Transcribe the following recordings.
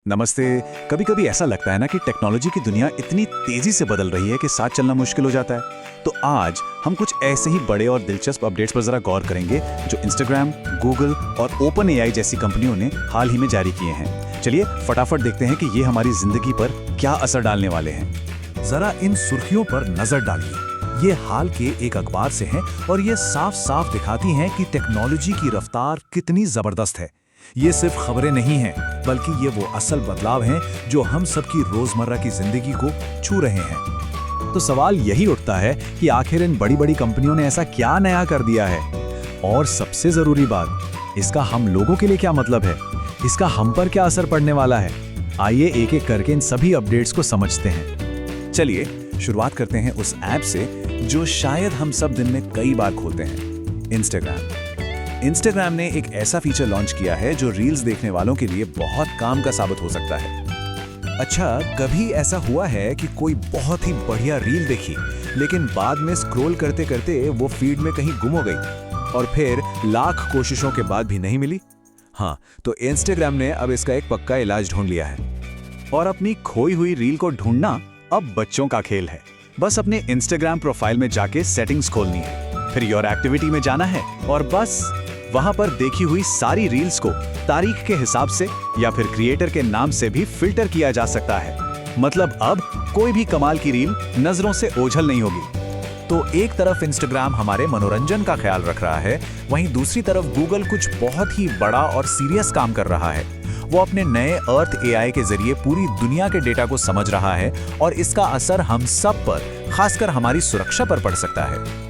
नमस्ते। कभी कभी ऐसा लगता है ना कि टेक्नोलॉजी की दुनिया इतनी तेजी से बदल रही है कि साथ चलना मुश्किल हो जाता है। तो आज हम कुछ ऐसे ही बड़े और दिलचस्प अपडेट्स पर जरा गौर करेंगे जो इंस्टाग्राम, गूगल और ओपन एआई जैसी कंपनियों ने हाल ही में जारी किए हैं। चलिए फटाफट देखते हैं कि ये हमारी जिंदगी पर क्या असर डालने वाले हैं। जरा इन सुर्खियों पर नजर डालिए। ये हाल के एक अखबार से हैं और ये साफ साफ दिखाती हैं कि टेक्नोलॉजी की रफ्तार कितनी जबरदस्त है। ये सिर्फ खबरें नहीं हैं, बल्कि ये वो असल बदलाव हैं जो हम सबकी रोजमर्रा की जिंदगी को छू रहे हैं। तो सवाल यही उठता है कि आखिर इन बड़ी बड़ी कंपनियों ने ऐसा क्या नया कर दिया है, और सबसे जरूरी बात, इसका हम लोगों के लिए क्या मतलब है, इसका हम पर क्या असर पड़ने वाला है। आइए एक एक करके इन सभी अपडेट्स को समझते हैं। चलिए शुरुआत करते हैं उस ऐप से जो शायद हम सब दिन में कई बार खोलते हैं, इंस्टाग्राम। इंस्टाग्राम ने एक ऐसा फीचर लॉन्च किया है जो रील्स देखने वालों के लिए बहुत काम का साबित हो सकता है। अच्छा, कभी ऐसा हुआ है कि कोई बहुत ही बढ़िया रील देखी, लेकिन बाद में स्क्रॉल करते करते वो फीड में कहीं गुम हो गई और फिर लाख कोशिशों के बाद भी नहीं मिली? हाँ, तो इंस्टाग्राम ने अब इसका एक पक्का इलाज ढूंढ लिया है। और अपनी खोई हुई रील को ढूंढना अब बच्चों का खेल है। बस अपने इंस्टाग्राम प्रोफाइल में जाके सेटिंग्स खोलनी है, फिर योर एक्टिविटी में जाना है और बस वहां पर देखी हुई सारी रील्स को तारीख के हिसाब से या फिर क्रिएटर के नाम से भी फिल्टर किया जा सकता है। मतलब अब कोई भी कमाल की रील नजरों से ओझल नहीं होगी। तो एक तरफ इंस्टाग्राम हमारे मनोरंजन का ख्याल रख रहा है, वहीं दूसरी तरफ गूगल कुछ बहुत ही बड़ा और सीरियस काम कर रहा है। वो अपने नए अर्थ एआई के जरिए पूरी दुनिया के डेटा को समझ रहा है और इसका असर हम सब पर, खासकर हमारी सुरक्षा पर पड़ सकता है।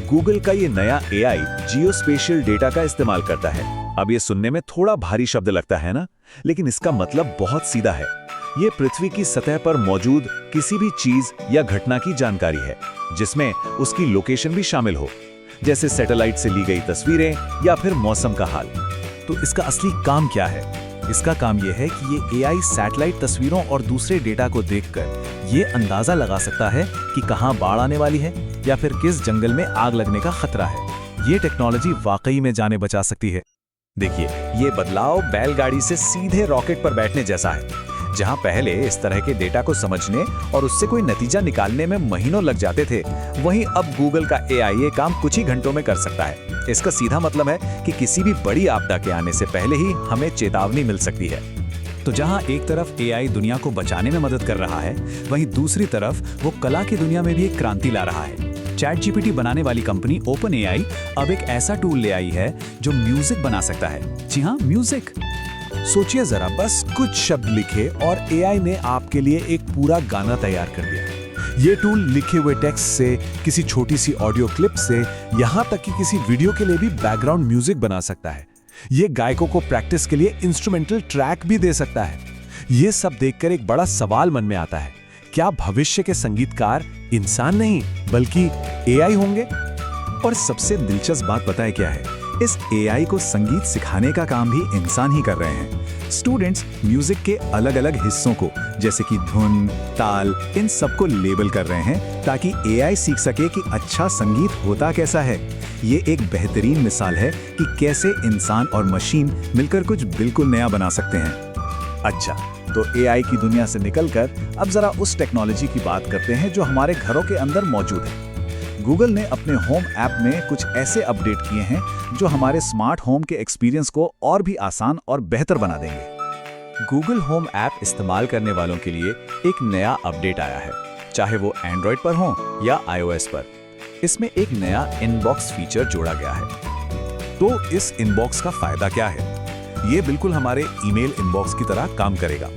गूगल का ये नया एआई जियोस्पेशियल डेटा का इस्तेमाल करता है। अब ये सुनने में थोड़ा भारी शब्द लगता है ना, लेकिन इसका मतलब बहुत सीधा है। ये पृथ्वी की सतह पर मौजूद किसी भी चीज या घटना की जानकारी है, जिसमें उसकी लोकेशन भी शामिल हो, जैसे सैटेलाइट से ली गई तस्वीरें या फिर मौसम का हाल। तो इसका असली काम क्या है? इसका काम यह है कि ये एआई सैटेलाइट तस्वीरों और दूसरे डेटा को देखकर ये अंदाजा लगा सकता है कि कहां बाढ़ आने वाली है या फिर किस जंगल में आग लगने का खतरा है। ये टेक्नोलॉजी वाकई में जानें बचा सकती है। देखिए, ये बदलाव बैलगाड़ी से सीधे रॉकेट पर बैठने जैसा है। जहां पहले इस तरह के डेटा को समझने और उससे कोई नतीजा निकालने में महीनों लग जाते थे, वहीं अब गूगल का एआई ये काम कुछ ही घंटों में कर सकता है। इसका सीधा मतलब है कि किसी भी बड़ी आपदा के आने से पहले ही हमें चेतावनी मिल सकती है। तो जहां एक तरफ एआई दुनिया को बचाने में मदद कर रहा है, वहीं दूसरी तरफ वो कला की दुनिया में भी एक क्रांति ला रहा है। चैट जीपीटी बनाने वाली कंपनी ओपन एआई अब एक ऐसा टूल ले आई है जो म्यूजिक बना सकता है। जी हाँ, म्यूजिक। सोचिए जरा, बस कुछ शब्द लिखे और एआई ने आपके लिए एक पूरा गाना तैयार कर दिया। ये टूल लिखे हुए टेक्स्ट से, किसी छोटी सी ऑडियो क्लिप से, यहाँ तक कि किसी वीडियो के लिए भी बैकग्राउंड म्यूजिक बना सकता है। ये गायकों को प्रैक्टिस के लिए इंस्ट्रूमेंटल ट्रैक भी दे सकता है। ये सब देखकर एक बड़ा सवाल मन में आता है, क्या भविष्य के संगीतकार इंसान नहीं बल्कि एआई होंगे? और सबसे दिलचस्प बात पता है क्या है? इस एआई को संगीत सिखाने का काम भी इंसान ही कर रहे हैं। स्टूडेंट्स म्यूजिक के अलग अलग हिस्सों को, जैसे कि धुन, ताल, इन सबको लेबल कर रहे हैं ताकि एआई सीख सके कि अच्छा संगीत होता कैसा है। ये एक बेहतरीन मिसाल है कि कैसे इंसान और मशीन मिलकर कुछ बिल्कुल नया बना सकते हैं। अच्छा, तो एआई की दुनिया से निकलकर अब जरा उस टेक्नोलॉजी की बात करते हैं जो हमारे घरों के अंदर मौजूद है। गूगल ने अपने होम ऐप में कुछ ऐसे अपडेट किए हैं जो हमारे स्मार्ट होम के एक्सपीरियंस को और भी आसान और बेहतर बना देंगे। गूगल होम ऐप इस्तेमाल करने वालों के लिए एक नया अपडेट आया है, चाहे वो एंड्रॉइड पर हो या iOS पर। इसमें एक नया इनबॉक्स फीचर जोड़ा गया है। तो इस इनबॉक्स का फायदा क्या है? ये बिल्कुल हमारे ईमेल इनबॉक्स की तरह काम करेगा,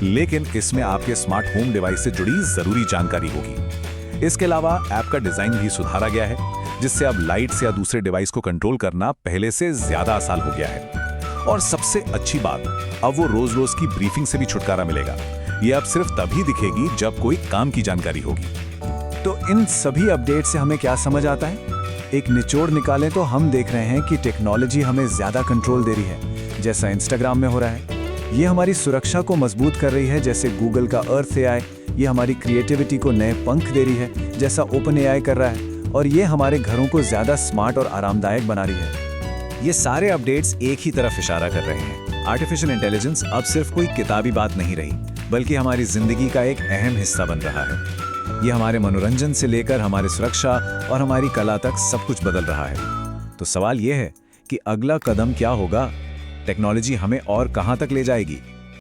लेकिन इसमें आपके स्मार्ट होम डिवाइस से जुड़ी जरूरी जानकारी होगी। इसके अलावा ऐप का डिजाइन भी सुधारा गया है, जिससे अब लाइट्स या दूसरे डिवाइस को कंट्रोल करना पहले से ज्यादा आसान हो गया है। और सबसे अच्छी बात, अब वो रोज रोज की ब्रीफिंग से भी छुटकारा मिलेगा। ये अब सिर्फ तभी दिखेगी जब कोई काम की जानकारी होगी। तो इन सभी अपडेट से हमें क्या समझ आता है? एक निचोड़ निकालें तो हम देख रहे हैं कि टेक्नोलॉजी हमें ज्यादा कंट्रोल दे रही है, जैसा इंस्टाग्राम में हो रहा है। ये हमारी सुरक्षा को मजबूत कर रही है, जैसे गूगल का अर्थ एआई। ये हमारी क्रिएटिविटी को नए पंख दे रही है, जैसा ओपन एआई कर रहा है। और ये हमारे घरों को ज्यादा स्मार्ट और आरामदायक बना रही है। ये सारे अपडेट्स एक ही तरफ इशारा कर रहे हैं, आर्टिफिशियल इंटेलिजेंस अब सिर्फ कोई किताबी बात नहीं रही, बल्कि हमारी जिंदगी का एक अहम हिस्सा बन रहा है। ये हमारे मनोरंजन से लेकर हमारी सुरक्षा और हमारी कला तक सब कुछ बदल रहा है। तो सवाल ये है कि अगला कदम क्या होगा? टेक्नोलॉजी हमें और कहां तक ले जाएगी?